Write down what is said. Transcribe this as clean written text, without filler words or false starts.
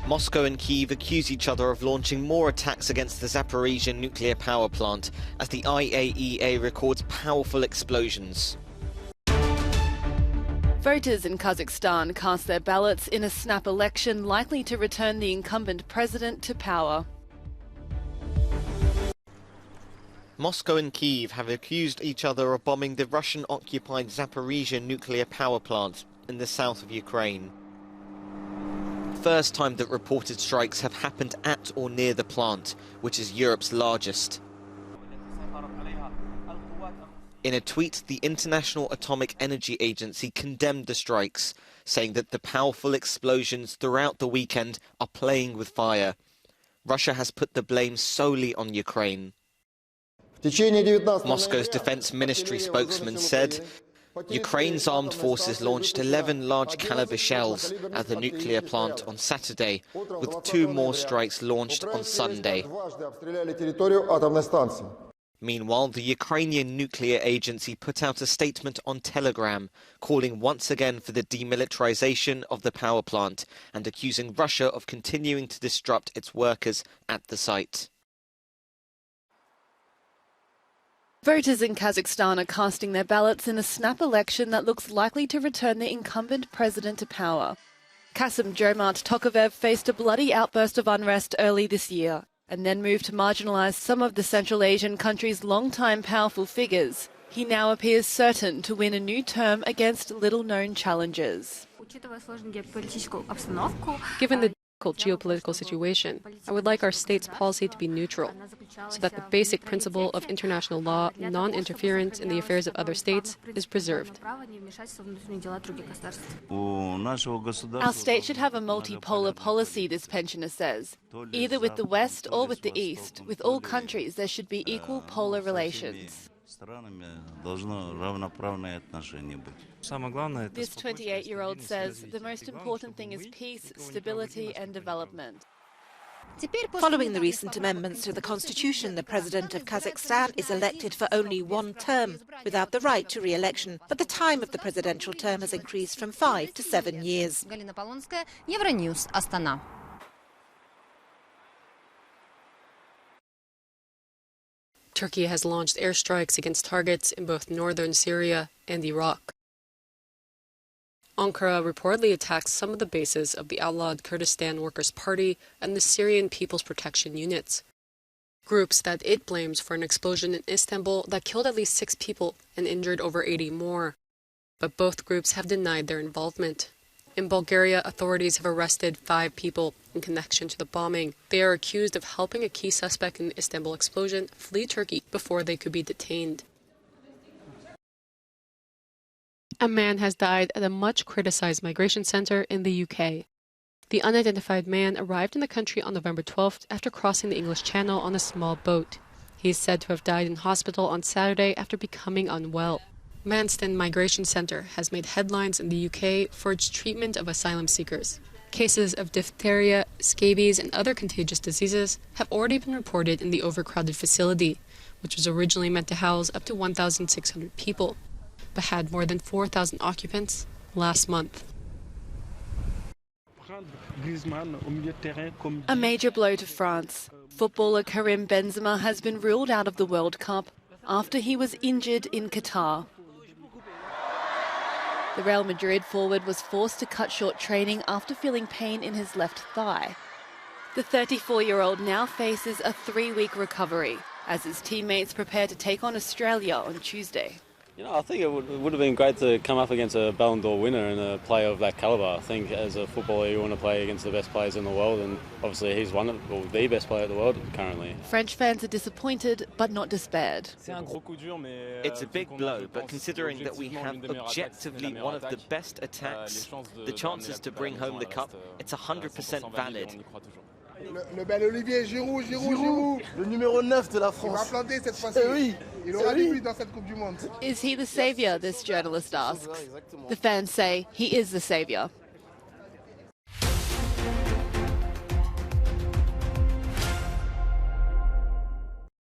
Moscow and Kiev accuse each other of launching more attacks against the Zaporizhzhia nuclear power plant as the IAEA records powerful explosions. Voters in Kazakhstan cast their ballots in a snap election likely to return the incumbent president to power. Moscow and Kiev have accused each other of bombing the Russian-occupied Zaporizhzhia nuclear power plant in the south of Ukraine. First time that reported strikes have happened at or near the plant, which is Europe's largest. In a tweet, the International Atomic Energy Agency condemned the strikes, saying that the powerful explosions throughout the weekend are playing with fire. Russia has put the blame solely on Ukraine. Moscow's defense ministry spokesman said Ukraine's armed forces launched 11 large-caliber shells at the nuclear plant on Saturday, with 2 more strikes launched on Sunday. Meanwhile, the Ukrainian nuclear agency put out a statement on Telegram, calling once again for the demilitarization of the power plant and accusing Russia of continuing to disrupt its workers at the site. Voters in Kazakhstan are casting their ballots in a snap election that looks likely to return the incumbent president to power. Kassym-Jomart Tokayev faced a bloody outburst of unrest early this year and then moved to marginalise some of the Central Asian country's long-time powerful figures. He now appears certain to win a new term against little-known challengers. Given the geopolitical situation, I would like our state's policy to be neutral, so that the basic principle of international law, non-interference in the affairs of other states, is preserved. Our state should have a multipolar policy, this pensioner says. Either with the West or with the East, with all countries there should be equal polar relations. This 28-year-old says the most important thing is peace, stability and development. Following the recent amendments to the constitution, the president of Kazakhstan is elected for only 1 term, without the right to re-election. But the time of the presidential term has increased from 5 to 7 years. euronews.just-in. Turkey has launched airstrikes against targets in both northern Syria and Iraq. Ankara reportedly attacked some of the bases of the outlawed Kurdistan Workers' Party and the Syrian People's Protection Units, groups that it blames for an explosion in Istanbul that killed at least 6 people and injured over 80 more. But both groups have denied their involvement. In Bulgaria, authorities have arrested 5 people in connection to the bombing. They are accused of helping a key suspect in the Istanbul explosion flee Turkey before they could be detained. A man has died at a much-criticized migration center in the UK. The unidentified man arrived in the country on November 12th after crossing the English Channel on a small boat. He is said to have died in hospital on Saturday after becoming unwell. Manston Migration Centre has made headlines in the UK for its treatment of asylum seekers. Cases of diphtheria, scabies, and other contagious diseases have already been reported in the overcrowded facility, which was originally meant to house up to 1,600 people, but had more than 4,000 occupants last month. A major blow to France. Footballer Karim Benzema has been ruled out of the World Cup after he was injured in Qatar. The Real Madrid forward was forced to cut short training after feeling pain in his left thigh. The 34-year-old now faces a 3-week recovery as his teammates prepare to take on Australia on Tuesday. I think it would have been great to come up against a Ballon d'Or winner and a player of that calibre. I think as a footballer you want to play against the best players in the world, and obviously he's the best player in the world currently. French fans are disappointed but not despaired. It's a big blow, but considering that we have objectively one of the best attacks, the chances to bring home the cup, it's 100% valid. Le bel Olivier Giroud, le numéro 9 de la France. Il va planter cette fois-ci. Oui. Il aura du but dans cette Coupe du Monde. Is he the saviour, this journalist asks. The fans say he is the saviour.